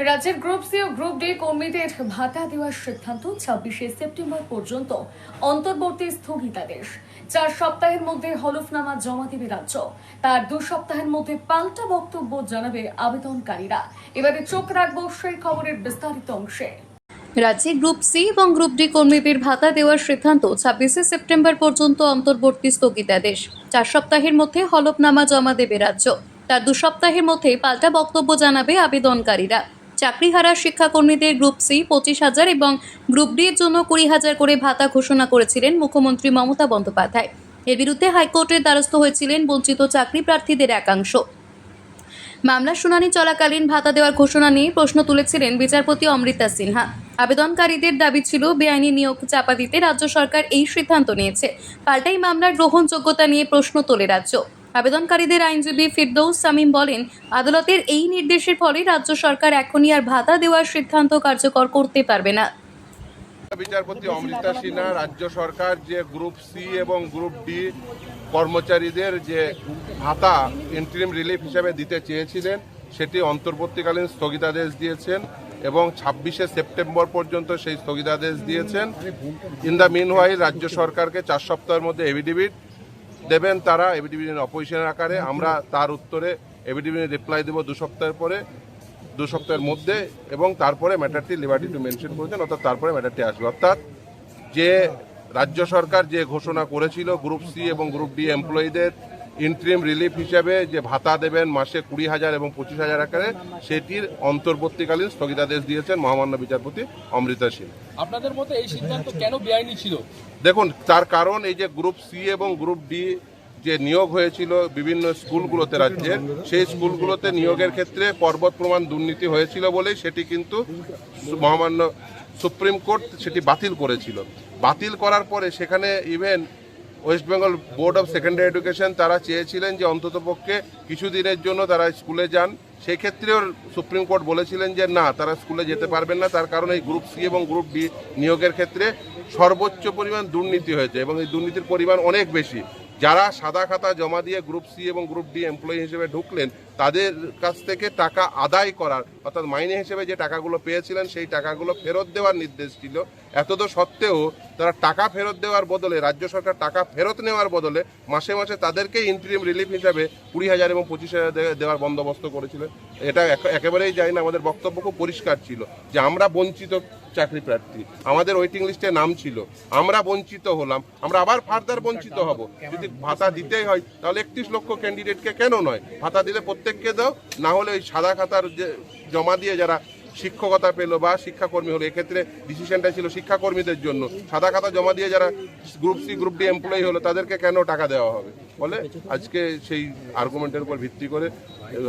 রাজ্যের group C ও group D কর্মীদের ভাতা দেওয়ার সিদ্ধান্ত 26শে সেপ্টেম্বর পর্যন্ত অন্তর্বর্তী স্থগিতাদেশ। 4 সপ্তাহের মধ্যে হলফনামা জমা দেবে রাজ্য। তার 2 সপ্তাহের মধ্যে পাল্টা বক্তব্য জানাবে আবেদনকারীরা। এবারে চোখ রাখবো সেই খবরের বিস্তারিত অংশে। রাজ্যে গ্রুপ সি এবং গ্রুপ ডি কর্মীদের ভাতা দেওয়ার সিদ্ধান্ত 26শে সেপ্টেম্বর পর্যন্ত অন্তর্বর্তী স্থগিতাদেশ। 4 সপ্তাহের মধ্যে হলফনামা জমা দেবে রাজ্য। তার 2 সপ্তাহের মধ্যে পাল্টা বক্তব্য জানাবে আবেদনকারীরা। চাকরিহারা শিক্ষাকর্মীদের গ্রুপ সি 25,000 এবং গ্রুপ ডি এর জন্য 20,000 করে ভাতা ঘোষণা করেছিলেন মুখ্যমন্ত্রী মমতা বন্দ্যোপাধ্যায়। এর বিরুদ্ধে হাইকোর্টের দ্বারস্থ হয়েছিলেন বঞ্চিত চাকরি প্রার্থীদের একাংশ। মামলার শুনানি চলাকালীন ভাতা দেওয়ার ঘোষণা নিয়ে প্রশ্ন তুলেছিলেন বিচারপতি অমৃতা সিনহা। আবেদনকারীদের দাবি ছিল বেআইনি নিয়োগ চাপা দিতে রাজ্য সরকার এই সিদ্ধান্ত নিয়েছে। পাল্টাই মামলার গ্রহণযোগ্যতা নিয়ে প্রশ্ন তোলে রাজ্য। আবেদনকারীদের আইনজীবী ফিরদৌস শামীম বলেন, আদালতের এই নির্দেশের ফলে রাজ্য সরকার এখনই আর ভাতা দেওয়ার সিদ্ধান্ত কার্যকর করতে পারবে না। বিচারপতি অমৃতা সিনহা রাজ্য সরকার যে গ্রুপ সি এবং গ্রুপ ডি কর্মচারীদের যে ভাতা ইন্টারিম রিলিফ হিসাবে দিতে চেয়েছিলেন সেটি অন্তর্বর্তীকালীন স্থগিতাদেশ দিয়েছেন এবং 26শে সেপ্টেম্বর পর্যন্ত সেই স্থগিতাদেশ দিয়েছেন। ইন দ্য মিনওয়াইল রাজ্য সরকারকে 4 সপ্তাহের মধ্যে এফিডেভিট দেবেন তারা, এফিডেভিটের অপোজিশনের আকারে। আমরা তার উত্তরে এফিডেভিটের রিপ্লাই দেব 2 সপ্তাহের পরে, 2 সপ্তাহের মধ্যে, এবং তারপরে ম্যাটারটি লিবার্টি টু মেনশন করেছেন, অর্থাৎ তারপরে ম্যাটারটি আসবে। অর্থাৎ যে রাজ্য সরকার যে ঘোষণা করেছিল গ্রুপ সি এবং গ্রুপ ডি এমপ্লয়ীদের ইন্টারিম রিলিফ হিসাবে যে ভাতা দেবেন মাসে 20,000 এবং 25,000 আকারে, সেটির অন্তর্বর্তীকালীন স্থগিতাদেশ দিয়েছেন মহামান্য বিচারপতি অমৃতা সিং। আপনাদের মতে এই সিদ্ধান্ত কেন বেআইনি ছিল? দেখুন, তার কারণ এই যে গ্রুপ সি এবং গ্রুপ ডি যে নিয়োগ হয়েছিল বিভিন্ন স্কুলগুলোতে রাজ্যের, সেই স্কুলগুলোতে নিয়োগের ক্ষেত্রে পর্বত প্রমাণ দুর্নীতি হয়েছিল বলেই সেটি কিন্তু মহামান্য সুপ্রিম কোর্ট সেটি বাতিল করেছিল। বাতিল করার পরে সেখানে even West Bengal board of secondary education তারা চেয়েছিলেন যে অন্ততপক্ষে কিছুদিনের জন্য তারা স্কুলে যান। সেক্ষেত্রেও সুপ্রিম কোর্ট বলেছিলেন যে না, তারা স্কুলে যেতে পারবেন না, তার কারণ এই গ্রুপ সি এবং গ্রুপ ডি নিয়োগের ক্ষেত্রে সর্বোচ্চ পরিমাণ দুর্নীতি হয়েছে এবং এই দুর্নীতির পরিমাণ অনেক বেশি। যারা সাদা খাতা জমা দিয়ে গ্রুপ সি এবং গ্রুপ ডি এমপ্লয়ি হিসেবে ঢুকলেন তাদের কাছ থেকে টাকা আদায় করার, অর্থাৎ মাইনে হিসেবে যে টাকাগুলো পেয়েছিলেন সেই টাকাগুলো ফেরত দেওয়ার নির্দেশ ছিল। এতদ সত্ত্বেও তারা টাকা ফেরত দেওয়ার বদলে, রাজ্য সরকার টাকা ফেরত নেওয়ার বদলে মাসে মাসে তাদেরকে ইন্টারিম রিলিফ হিসাবে 20,000 এবং 25,000 দেওয়ার বন্দোবস্ত করেছিলেন। এটা একেবারেই যায় না। আমাদের বক্তব্য খুব পরিষ্কার ছিল যে আমরা বঞ্চিত চাকরি প্রার্থী, আমাদের ওয়েটিং লিস্টে নাম ছিল, আমরা বঞ্চিত হলাম, আমরা আবার ফার্দার বঞ্চিত হব। যদি ভাতা দিতেই হয় তাহলে 31 লক্ষ ক্যান্ডিডেটকে কেন নয়, ভাতা দিলে প্রত্যেককে দাও, না হলে ওই সাদা খাতার যে জমা দিয়ে যারা শিক্ষকতা পেলো বা শিক্ষাকর্মী হলো, এক্ষেত্রে ডিসিশনটা ছিল শিক্ষাকর্মীদের জন্য, সাদা খাতা জমা দিয়ে যারা group C group D employee হলো তাদেরকে কেন টাকা দেওয়া হবে বলে আজকে সেই আর্গুমেন্টের উপর ভিত্তি করে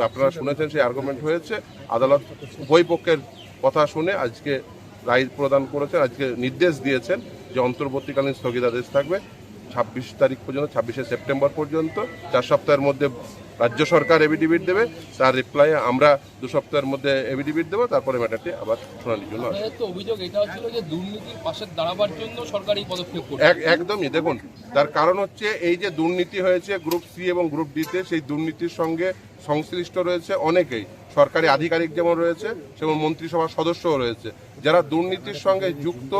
আপনারা শুনেছেন সেই আর্গুমেন্ট হয়েছে। আদালত উভয় পক্ষের কথা শুনে আজকে রায় প্রদান করেছেন, আজকে নির্দেশ দিয়েছেন যে অন্তর্বর্তীকালীন স্থগিতাদেশ থাকবে 26 তারিখ পর্যন্ত, 26শে সেপ্টেম্বর পর্যন্ত। 4 সপ্তাহের মধ্যে রাজ্য সরকার এফিডেভিট দেবে, তার রিপ্লাই আমরা 2 সপ্তাহের মধ্যে এফিডেভিট দেবো, তারপরে ম্যাটারটি আবার শুনানির জন্য আসবে। অভিযোগ এটা ছিল যে দুর্নীতির পাশে দাঁড়াবার জন্য সরকার এই পদক্ষেপ করছে। একদমই। দেখুন, তার কারণ হচ্ছে এই যে দুর্নীতি হয়েছে গ্রুপ সি এবং গ্রুপ ডিতে, সেই দুর্নীতির সঙ্গে সংশ্লিষ্ট রয়েছে অনেকেই, সরকারি আধিকারিক যেমন রয়েছে সেমন মন্ত্রিসভার সদস্যও রয়েছে। যারা দুর্নীতির সঙ্গে যুক্ত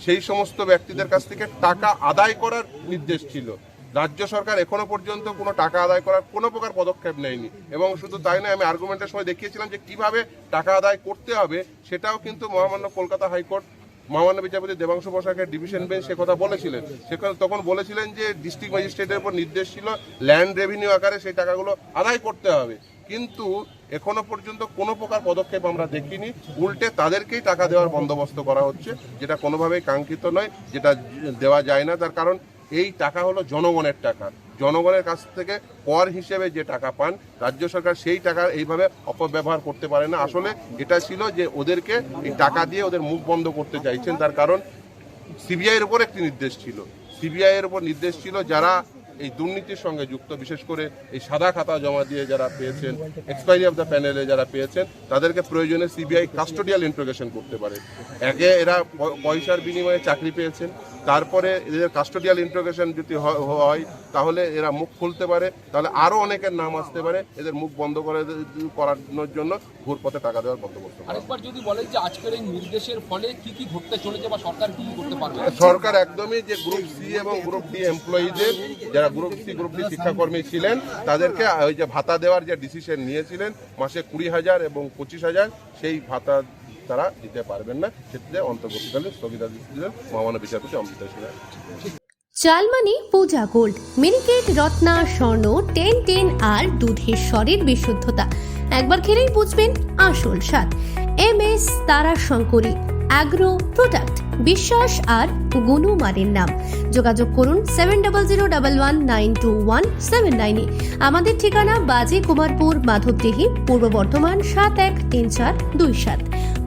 সেই সমস্ত ব্যক্তিদের কাছ থেকে টাকা আদায় করার নির্দেশ ছিল। রাজ্য সরকার এখনো পর্যন্ত কোনো টাকা আদায় করার কোনো প্রকার পদক্ষেপ নেয়নি। এবং শুধু তাই নয়, আমি আর্গুমেন্টের সময় দেখিয়েছিলাম যে কিভাবে টাকা আদায় করতে হবে, সেটাও কিন্তু মহামান্য কলকাতা হাইকোর্ট মহামান্য বিচারপতি দেবাংশু বসাকের ডিভিশন বেঞ্চ সে কথা বলেছিলেন। সেখানে তখন বলেছিলেন যে ডিস্ট্রিক্ট ম্যাজিস্ট্রেটের উপর নির্দেশ ছিল ল্যান্ড রেভিনিউ আকারে সেই টাকাগুলো আদায় করতে হবে, কিন্তু এখনো পর্যন্ত কোনো প্রকার পদক্ষেপ আমরা দেখিনি। উল্টে তাদেরকেই টাকা দেওয়ার বন্দোবস্ত করা হচ্ছে, যেটা কোনোভাবেই কাঙ্ক্ষিত নয়, যেটা দেওয়া যায় না। তার কারণ এই টাকা হলো জনগণের টাকা, জনগণের কাছ থেকে কর হিসেবে যে টাকা পান রাজ্য সরকার, সেই টাকার এইভাবে অপব্যবহার করতে পারে না। আসলে এটা ছিল যে ওদেরকে এই টাকা দিয়ে ওদের মুখ বন্ধ করতে চাইছেন। তার কারণ সিবিআইয়ের উপর একটি নির্দেশ ছিল, সিবিআইয়ের উপর নির্দেশ ছিল যারা এই দুর্নীতির সঙ্গে যুক্ত, বিশেষ করে এই সাদা খাতা জমা দিয়ে যারা পেয়েছেন, এক্সপায়ারি অফ দ্য প্যানেলে যারা পেয়েছেন, তাদেরকে প্রয়োজনে সিবিআই কাস্টোডিয়াল ইন্ট্রোগেশন করতে পারে। একে এরা পয়সার বিনিময়ে চাকরি পেয়েছেন, তারপরে এদের কাস্টোডিয়াল ইন্টারোগেশন যদি হয় তাহলে এরা মুখ খুলতে পারে, তাহলে আরও অনেকের নাম আসতে পারে। এদের মুখ বন্ধ করানোর জন্য ঘুরপথে টাকা দেওয়ার বন্দোবস্ত করা। আরেকবার যদি বলেন যে আজকের এই নির্দেশের ফলে কি কি ঘটতে চলেছে বা সরকার কি কি করতে পারবে? সরকার একদমই যে গ্রুপ সি এবং গ্রুপ ডি এমপ্লয়িদের, যারা গ্রুপ সি গ্রুপ ডি শিক্ষাকর্মী ছিলেন তাদেরকে ওই যে ভাতা দেওয়ার যে ডিসিশন নিয়েছিলেন মাসে 20,000 এবং 25,000, সেই ভাতা তারা দিতে পারবেন না। ক্ষেত্রে অন্তর্বর্তীকালীন স্থগিতাদেশ দিলেন মহামান্য বিচারপতি অমৃতা সিনহা। চালমানি পূজা গোল্ড, মিনিকেট রত্না স্বর্ণ 1010 আর দুধের স্বরের বিশুদ্ধতা একবার খেলেই বুঝবেন আসল স্বাদ। MS তারা শঙ্করী অ্যাগ্রো প্রোডাক্ট, বিশ্বাস আর গুণমানের নাম। যোগাযোগ করুন 7001192179 আমাদের ঠিকানা বাজে কুমারপুর, মাধবদেহি, পূর্ব বর্ধমান 713427।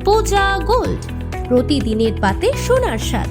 পূজা গোল্ড, প্রতিদিনের পাতে সোনার স্বাদ।